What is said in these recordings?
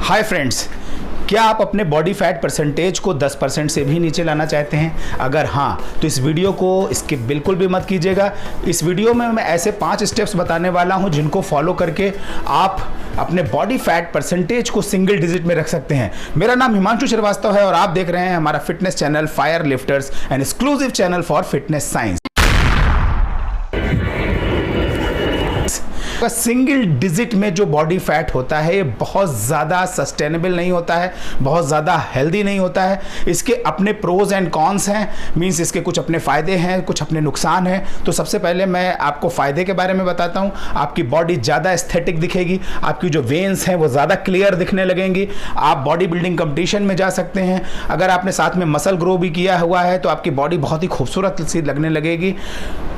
Hi friends, क्या आप अपने बॉडी फैट परसेंटेज को 10% से भी नीचे लाना चाहते हैं? अगर हाँ, तो इस वीडियो को स्किप बिल्कुल भी मत कीजिएगा। इस वीडियो में मैं ऐसे 5 स्टेप्स बताने वाला हूं जिनको फॉलो करके आप अपने बॉडी फैट परसेंटेज को सिंगल डिजिट में रख सकते हैं। मेरा नाम हिमांशु श्रीवास्तव है और आप देख रहे हैं हमारा fitness channel fire lifters, an exclusive channel for fitness science. Single digit में जो बॉडी फैट होता है ये बहुत ज़्यादा सस्टेनेबल नहीं होता है, बहुत ज़्यादा हेल्दी नहीं होता है। इसके अपने प्रोज एंड कॉन्स हैं, मींस इसके कुछ अपने फ़ायदे हैं, कुछ अपने नुकसान हैं। तो सबसे पहले मैं आपको फ़ायदे के बारे में बताता हूँ। आपकी बॉडी ज़्यादा एस्थेटिक दिखेगी, आपकी जो वेन्स हैं वो ज़्यादा क्लियर दिखने लगेंगी, आप बॉडी बिल्डिंग कंपटीशन में जा सकते हैं। अगर आपने साथ में मसल ग्रो भी किया हुआ है तो आपकी बॉडी बहुत ही खूबसूरत सी लगने लगेगी।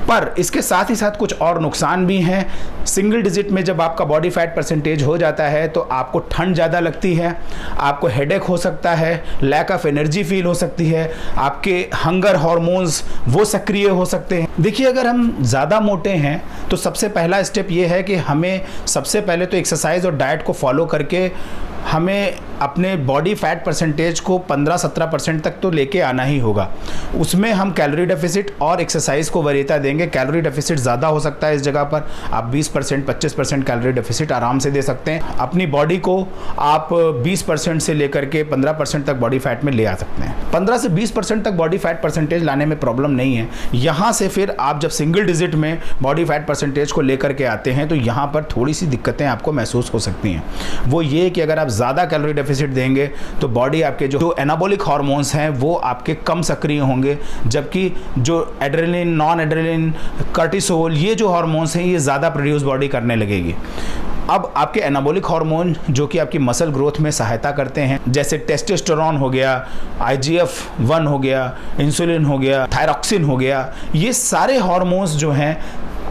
पर इसके साथ ही साथ कुछ और नुकसान भी हैं। सिंगल डिजिट में जब आपका बॉडी फैट परसेंटेज हो जाता है तो आपको ठंड ज़्यादा लगती है, आपको हेडेक हो सकता है, लैक ऑफ एनर्जी फील हो सकती है, आपके हंगर हार्मोन्स वो सक्रिय हो सकते हैं। देखिए, अगर हम ज़्यादा मोटे हैं तो सबसे पहला स्टेप ये है कि हमें सबसे पहले तो एक्सरसाइज और डाइट को फॉलो करके हमें अपने बॉडी फैट परसेंटेज को 15-17% तक तो लेके आना ही होगा। उसमें हम कैलोरी डेफिसिट और एक्सरसाइज को वरीयता देंगे। कैलोरी डेफिसिट ज़्यादा हो सकता है, इस जगह पर आप 20% 25% कैलोरी डेफिसिट आराम से दे सकते हैं। अपनी बॉडी को आप 20% से लेकर के 15% तक बॉडी फैट में ले आ सकते हैं। 15 से 20% तक बॉडी फैट परसेंटेज लाने में प्रॉब्लम नहीं है। यहाँ से फिर आप जब सिंगल डिजिट में बॉडी फैट परसेंटेज को लेकर के आते हैं तो यहाँ पर थोड़ी सी दिक्कतें आपको महसूस हो सकती हैं। वो ये कि अगर आप ज़्यादा कैलोरी डेफिसिट देंगे तो बॉडी आपके जो एनाबॉलिक हार्मोन्स हैं वो आपके कम सक्रिय होंगे, जबकि जो एड्रेनलिन, नॉन एड्रेनलिन, कार्टिसोल, ये जो हार्मोन्स हैं ये ज़्यादा प्रोड्यूस बॉडी करने लगेगी। अब आपके एनाबॉलिक हार्मोन जो कि आपकी मसल ग्रोथ में सहायता करते हैं, जैसे टेस्टोस्टेरोन हो गया, IGF-1 हो गया, इंसुलिन हो गया, थायरॉक्सिन हो गया, ये सारे हार्मोन्स जो हैं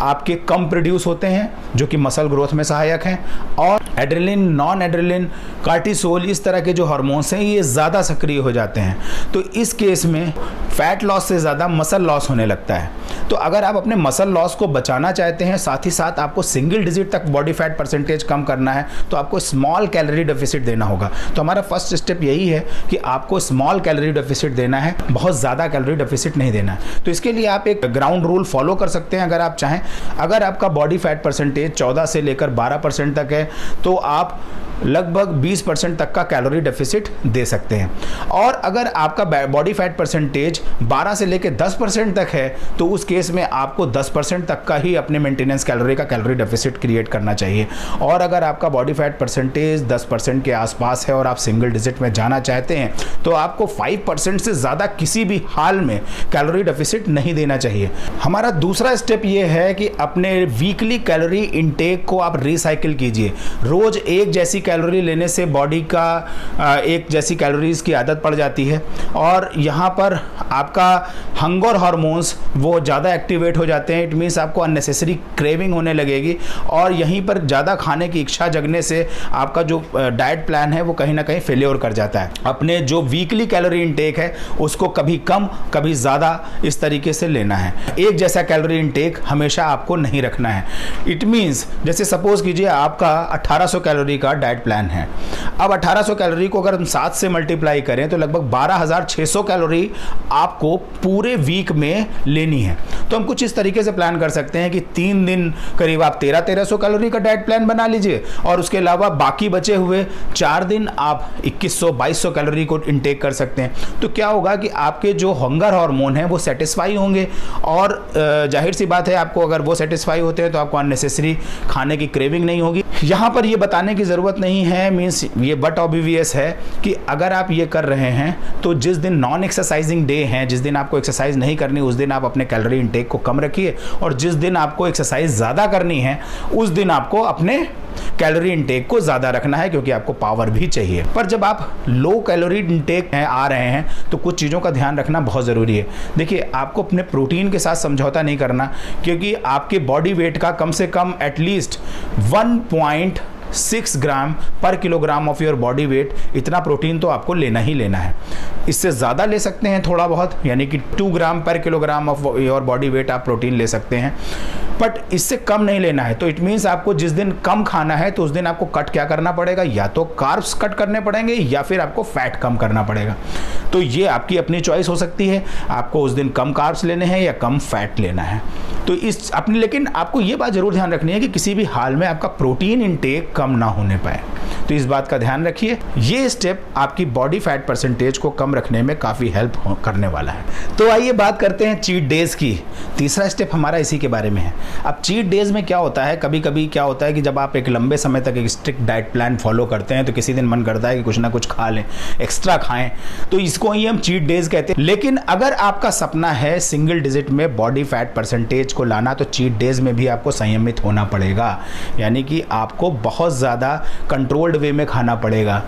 आपके कम प्रोड्यूस होते हैं जो कि मसल ग्रोथ में सहायक हैं। और एड्रेनलिन, नॉन एड्रेनलिन, कार्टिसोल, इस तरह के जो हार्मोन्स हैं ये ज़्यादा सक्रिय हो जाते हैं। तो इस केस में फैट लॉस से ज़्यादा मसल लॉस होने लगता है। तो अगर आप अपने मसल लॉस को बचाना चाहते हैं, साथ ही साथ आपको सिंगल डिजिट तक बॉडी फैट परसेंटेज कम करना है, तो आपको स्मॉल कैलोरी डेफिसिट देना होगा। तो हमारा फर्स्ट स्टेप यही है कि आपको स्मॉल कैलोरी डेफिसिट देना है, बहुत ज़्यादा कैलोरी डेफिसिट नहीं देना है। तो इसके लिए आप एक ग्राउंड रूल फॉलो कर सकते हैं अगर आप चाहें। अगर आपका बॉडी फैट परसेंटेज 14 से लेकर 12% तक है तो आप लगभग 20% तक का कैलोरी डेफिसिट दे सकते हैं। और अगर आपका बॉडी फैट परसेंटेज 12 से लेकर 10% तक है तो उस केस में आपको 10% तक का ही अपने मेंटेनेंस कैलोरी का कैलोरी डेफिसिट क्रिएट करना चाहिए। और अगर आपका बॉडी फैट परसेंटेज 10% के आसपास है और आप सिंगल डिजिट में जाना चाहते हैं तो आपको 5% से ज़्यादा किसी भी हाल में कैलोरी डेफिसिट नहीं देना चाहिए। हमारा दूसरा स्टेप ये है कि अपने वीकली कैलोरी इनटेक को आप रिसाइकिल कीजिए। रोज़ एक जैसी कैलोरी लेने से बॉडी का एक जैसी कैलोरीज की आदत पड़ जाती है और यहाँ पर आपका हंगर हार्मोन्स वो ज़्यादा एक्टिवेट हो जाते हैं। इट मीन्स आपको अननेसेसरी क्रेविंग होने लगेगी और यहीं पर ज़्यादा खाने की इच्छा जगने से आपका जो डाइट प्लान है वो कहीं ना कहीं फेलियर कर जाता है। अपने जो वीकली कैलोरी इनटेक है उसको कभी कम कभी ज़्यादा इस तरीके से लेना है। एक जैसा कैलोरी इनटेक हमेशा आपको नहीं रखना है। इट मीन्स जैसे सपोज कीजिए आपका 1800 कैलोरी का डाइट प्लान है। अब 1800 कैलोरी को अगर हम 7 से मल्टीप्लाई करें तो लगभग 12,600 कैलोरी आपको पूरे वीक में लेनी है। तो हम कुछ इस तरीके से प्लान कर सकते हैं कि 3 दिन करीब आप 1300 कैलोरी का डाइट प्लान बना लीजिए और उसके अलावा बाकी बचे हुए 4 दिन आप 2100-2200 कैलोरी को इनटेक कर सकते हैं। तो क्या होगा कि आपके जो हंगर हार्मोन है वो सेटिस्फाई होंगे और जाहिर सी बात है आपको अगर वो सेटिस्फाई होते हैं तो आपको अननेसेसरी खाने की क्रेविंग नहीं होगी। यहाँ पर ये बताने की ज़रूरत नहीं है, मीन्स ये बट ऑब्वियस है कि अगर आप ये कर रहे हैं तो जिस दिन नॉन एक्सरसाइजिंग डे है, जिस दिन आपको एक्सरसाइज नहीं करनी उस दिन आप अपने कैलोरी इनटेक को कम रखिए और जिस दिन आपको एक्सरसाइज ज़्यादा करनी है उस दिन आपको अपने कैलोरी इनटेक को ज़्यादा रखना है क्योंकि आपको पावर भी चाहिए। पर जब आप लो कैलोरी इनटेक आ रहे हैं तो कुछ चीज़ों का ध्यान रखना बहुत ज़रूरी है। देखिए, आपको अपने प्रोटीन के साथ समझौता नहीं करना क्योंकि आपके बॉडी वेट का कम से कम एटलीस्ट 6 ग्राम पर kilogram of your body weight, इतना प्रोटीन तो आपको लेना ही लेना है। इससे ज़्यादा ले सकते हैं थोड़ा बहुत, यानी कि 2 ग्राम पर kilogram of your body weight आप प्रोटीन ले सकते हैं, बट इससे कम नहीं लेना है। तो इट मीन्स आपको जिस दिन कम खाना है तो उस दिन आपको कट क्या करना पड़ेगा, या तो कार्ब्स कट करने पड़ेंगे या फिर आपको फैट कम करना पड़ेगा। तो ये आपकी अपनी चॉइस हो सकती है, आपको उस दिन कम कार्ब्स लेने हैं या कम फैट लेना है। तो इस अपने, लेकिन आपको ये बात जरूर ध्यान रखनी है कि किसी भी हाल में आपका प्रोटीन इनटेक कम ना होने पाए, तो इस बात का ध्यान रखिए। ये स्टेप आपकी बॉडी फैट परसेंटेज को कम रखने में काफ़ी हेल्प करने वाला है। तो आइए बात करते हैं चीट डेज की। तीसरा स्टेप हमारा इसी के बारे में है। अब चीट डेज में क्या होता है, कभी कभी क्या होता है कि जब आप एक लंबे समय तक एक स्ट्रिक्ट डाइट प्लान फॉलो करते हैं तो किसी दिन मन करता है कि कुछ ना कुछ खा लें, एक्स्ट्रा खाएं, तो इसको ही हम चीट डेज कहते हैं। लेकिन अगर आपका सपना है सिंगल डिजिट में बॉडी फैट परसेंटेज को लाना, तो चीट डेज में भी आपको संयमित होना पड़ेगा, यानी कि आपको बहुत ज़्यादा कंट्रोल्ड वे में खाना पड़ेगा।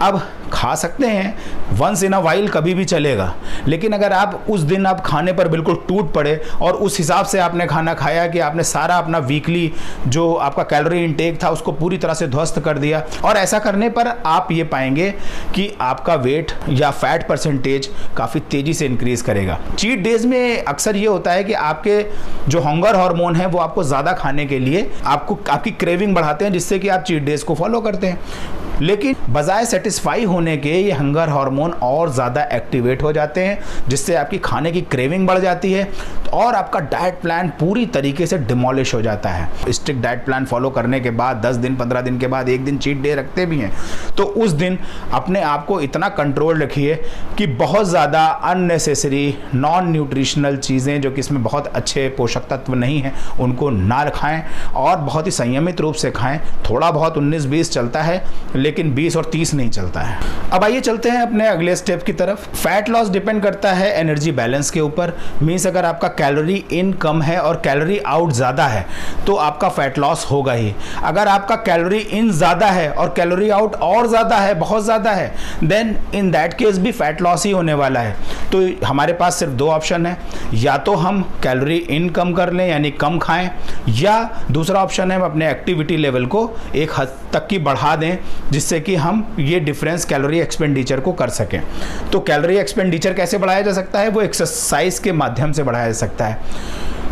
अब खा सकते हैं वंस इन अ वाइल, कभी भी चलेगा, लेकिन अगर आप उस दिन आप खाने पर बिल्कुल टूट पड़े और उस हिसाब से आपने खाना खाया कि आपने सारा अपना वीकली जो आपका कैलोरी इंटेक था उसको पूरी तरह से ध्वस्त कर दिया, और ऐसा करने पर आप ये पाएंगे कि आपका वेट या फैट परसेंटेज काफ़ी तेज़ी से इंक्रीज करेगा। चीट डेज में अक्सर ये होता है कि आपके जो हंगर हार्मोन है वो आपको ज़्यादा खाने के लिए आपकी क्रेविंग बढ़ाते हैं, जिससे कि आप चीट डेज को फॉलो करते हैं। लेकिन बजाय सेटिस्फाई होने के ये हंगर हार्मोन और ज़्यादा एक्टिवेट हो जाते हैं, जिससे आपकी खाने की क्रेविंग बढ़ जाती है और आपका डाइट प्लान पूरी तरीके से डिमोलिश हो जाता है। स्ट्रिक्ट डाइट प्लान फॉलो करने के बाद 10 दिन 15 दिन के बाद एक दिन चीट डे रखते भी हैं, तो उस दिन अपने आप को इतना कंट्रोल रखिए कि बहुत ज़्यादा अननेसेसरी नॉन न्यूट्रिशनल चीज़ें जो कि इसमें बहुत अच्छे पोषक तत्व नहीं हैं उनको ना खाएं और बहुत ही संयमित रूप से खाएं। थोड़ा बहुत 19-20 चलता है, लेकिन 20 और 30 नहीं चलता है। अब आइए चलते हैं अपने अगले स्टेप की तरफ। फैट लॉस डिपेंड करता है एनर्जी बैलेंस के ऊपर। मीन्स अगर आपका कैलोरी इन कम है और कैलोरी आउट ज़्यादा है तो आपका फैट लॉस होगा ही। अगर आपका कैलोरी इन ज़्यादा है और कैलोरी आउट और ज़्यादा है, बहुत ज़्यादा है, देन इन दैट केस भी फैट लॉस ही होने वाला है। तो हमारे पास सिर्फ 2 ऑप्शन है, या तो हम कैलोरी इन कम कर लें यानी कम खाएं, या दूसरा ऑप्शन है हम अपने एक्टिविटी लेवल को एक हद तक की बढ़ा दें, जिससे कि हम ये डिफरेंस कैलोरी एक्सपेंडिचर को कर सकें। तो कैलोरी एक्सपेंडिचर कैसे बढ़ाया जा सकता है? वो एक्सरसाइज के माध्यम से बढ़ाया जा सकता है,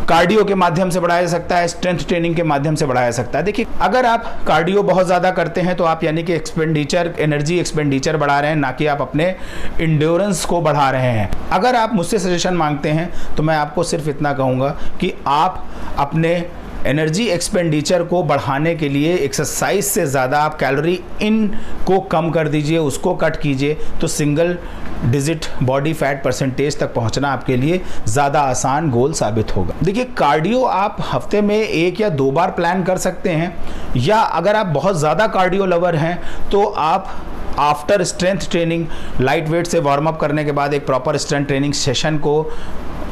कार्डियो के माध्यम से बढ़ाया जा सकता है, स्ट्रेंथ ट्रेनिंग के माध्यम से बढ़ाया जा सकता है। देखिए, अगर आप कार्डियो बहुत ज़्यादा करते हैं तो आप यानी कि एनर्जी एक्सपेंडिचर बढ़ा रहे हैं, ना कि आप अपने इंड्योरेंस को बढ़ा रहे हैं। अगर आप मुझसे सजेशन मांगते हैं तो मैं आपको सिर्फ इतना कहूँगा कि आप अपने एनर्जी एक्सपेंडिचर को बढ़ाने के लिए एक्सरसाइज से ज़्यादा आप कैलोरी इन को कम कर दीजिए, उसको कट कीजिए, तो single digit body fat percentage तक पहुंचना आपके लिए ज़्यादा आसान गोल साबित होगा। देखिए, कार्डियो आप हफ्ते में 1 या 2 बार प्लान कर सकते हैं, या अगर आप बहुत ज़्यादा कार्डियो लवर हैं तो आप after strength training light weight से वार्म अप करने के बाद एक प्रॉपर स्ट्रेंथ ट्रेनिंग सेशन को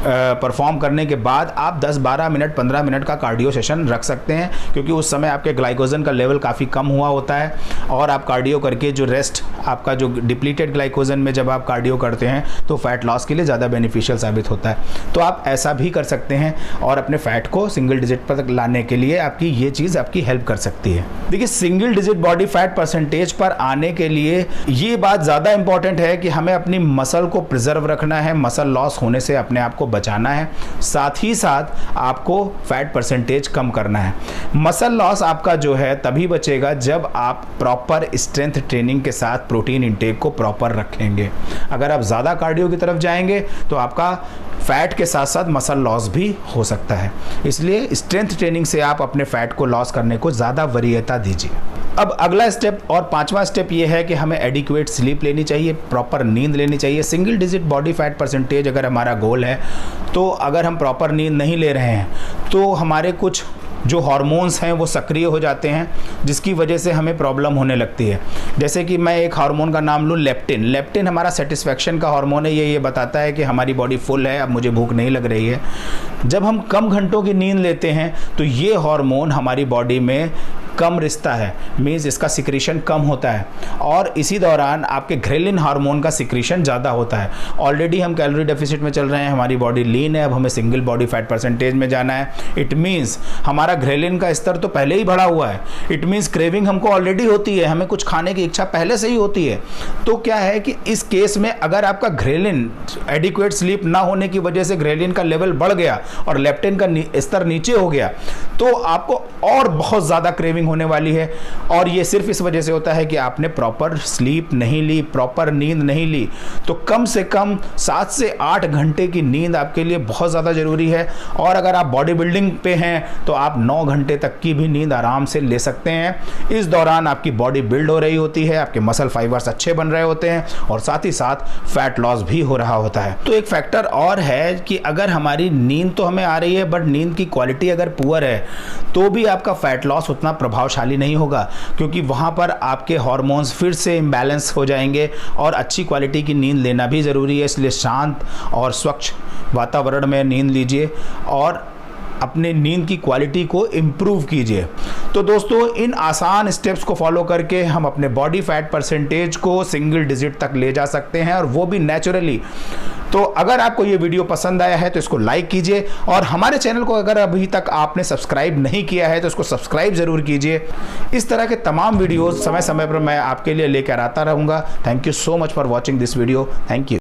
परफॉर्म करने के बाद आप 10-12 मिनट 15 मिनट का कार्डियो सेशन रख सकते हैं, क्योंकि उस समय आपके ग्लाइकोजन का लेवल काफ़ी कम हुआ होता है और आप कार्डियो करके जो रेस्ट आपका जो डिप्लीटेड ग्लाइकोजन में जब आप कार्डियो करते हैं तो फैट लॉस के लिए ज़्यादा बेनिफिशियल साबित होता है। तो आप ऐसा भी कर सकते हैं और अपने फैट को सिंगल डिजिट पर तक लाने के लिए आपकी ये चीज़ आपकी हेल्प कर सकती है। देखिए, single digit body fat percentage पर आने के लिए ये बात ज़्यादा इंपॉर्टेंट है कि हमें अपनी मसल को प्रिजर्व रखना है, मसल लॉस होने से अपने आप को बचाना है, साथ ही साथ आपको फैट परसेंटेज कम करना है। मसल लॉस आपका जो है तभी बचेगा जब आप प्रॉपर स्ट्रेंथ ट्रेनिंग के साथ प्रोटीन इंटेक को प्रॉपर रखेंगे। अगर आप ज़्यादा कार्डियो की तरफ जाएंगे तो आपका फैट के साथ साथ मसल लॉस भी हो सकता है। इसलिए स्ट्रेंथ ट्रेनिंग से आप अपने फैट को लॉस करने को ज़्यादा वरीयता दीजिए। अब अगला स्टेप और 5वां स्टेप ये है कि हमें एडिक्वेट स्लीप लेनी चाहिए, प्रॉपर नींद लेनी चाहिए। Single digit body fat percentage अगर हमारा गोल है तो अगर हम प्रॉपर नींद नहीं ले रहे हैं तो हमारे कुछ जो हार्मोन्स हैं वो सक्रिय हो जाते हैं, जिसकी वजह से हमें प्रॉब्लम होने लगती है। जैसे कि मैं एक हार्मोन का नाम लूँ, लेप्टिन। लेप्टिन हमारा सेटिस्फैक्शन का हार्मोन है। ये बताता है कि हमारी बॉडी फुल है, अब मुझे भूख नहीं लग रही है। जब हम कम घंटों की नींद लेते हैं तो ये हार्मोन हमारी बॉडी में कम रिश्ता है, मीन्स इसका सिक्रीशन कम होता है, और इसी दौरान आपके ग्रेलिन हार्मोन का सिक्रीशन ज़्यादा होता है। ऑलरेडी हम कैलोरी डेफिसिट में चल रहे हैं, हमारी बॉडी लीन है, अब हमें सिंगल बॉडी फैट परसेंटेज में जाना है। इट मीन्स हमारा ग्रेलिन का स्तर तो पहले ही बढ़ा हुआ है। इट मीन्स क्रेविंग हमको ऑलरेडी होती है, हमें कुछ खाने की इच्छा पहले से ही होती है। तो क्या है कि इस केस में अगर आपका ग्रेलिन एडिक्वेट स्लीप ना होने की वजह से ग्रेलिन का लेवल बढ़ गया और लेप्टिन का स्तर नीचे हो गया, तो आपको और बहुत ज़्यादा क्रेविंग होने वाली है। और ये सिर्फ इस वजह से होता है कि आपने प्रॉपर स्लीप नहीं ली, प्रॉपर नींद नहीं ली। तो कम से कम 7 से 8 घंटे की नींद आपके लिए बहुत ज़्यादा ज़रूरी है। और अगर आप बॉडी बिल्डिंग पे हैं तो आप 9 घंटे तक की भी नींद आराम से ले सकते हैं। इस दौरान आपकी बॉडी बिल्ड हो रही होती है, आपके मसल फाइबर्स अच्छे बन रहे होते हैं, और साथ ही साथ फैट लॉस भी हो रहा होता है। तो एक फैक्टर और है कि अगर हमारी नींद तो हमें आ रही है, बट नींद की क्वालिटी अगर पुअर है तो भी आपका फैट लॉस उतना प्रभावशाली नहीं होगा, क्योंकि वहाँ पर आपके हार्मोन्स फिर से इम्बैलेंस हो जाएंगे। और अच्छी क्वालिटी की नींद लेना भी ज़रूरी है, इसलिए शांत और स्वच्छ वातावरण में नींद लीजिए और अपने नींद की क्वालिटी को इम्प्रूव कीजिए। तो दोस्तों, इन आसान स्टेप्स को फॉलो करके हम अपने बॉडी फैट परसेंटेज को सिंगल डिजिट तक ले जा सकते हैं, और वो भी नेचुरली। तो अगर आपको ये वीडियो पसंद आया है तो इसको लाइक कीजिए, और हमारे चैनल को अगर अभी तक आपने सब्सक्राइब नहीं किया है तो इसको सब्सक्राइब ज़रूर कीजिए। इस तरह के तमाम वीडियोज़ समय समय पर मैं आपके लिए लेकर आता रहूँगा। Thank you so much for watching this video. Thank you.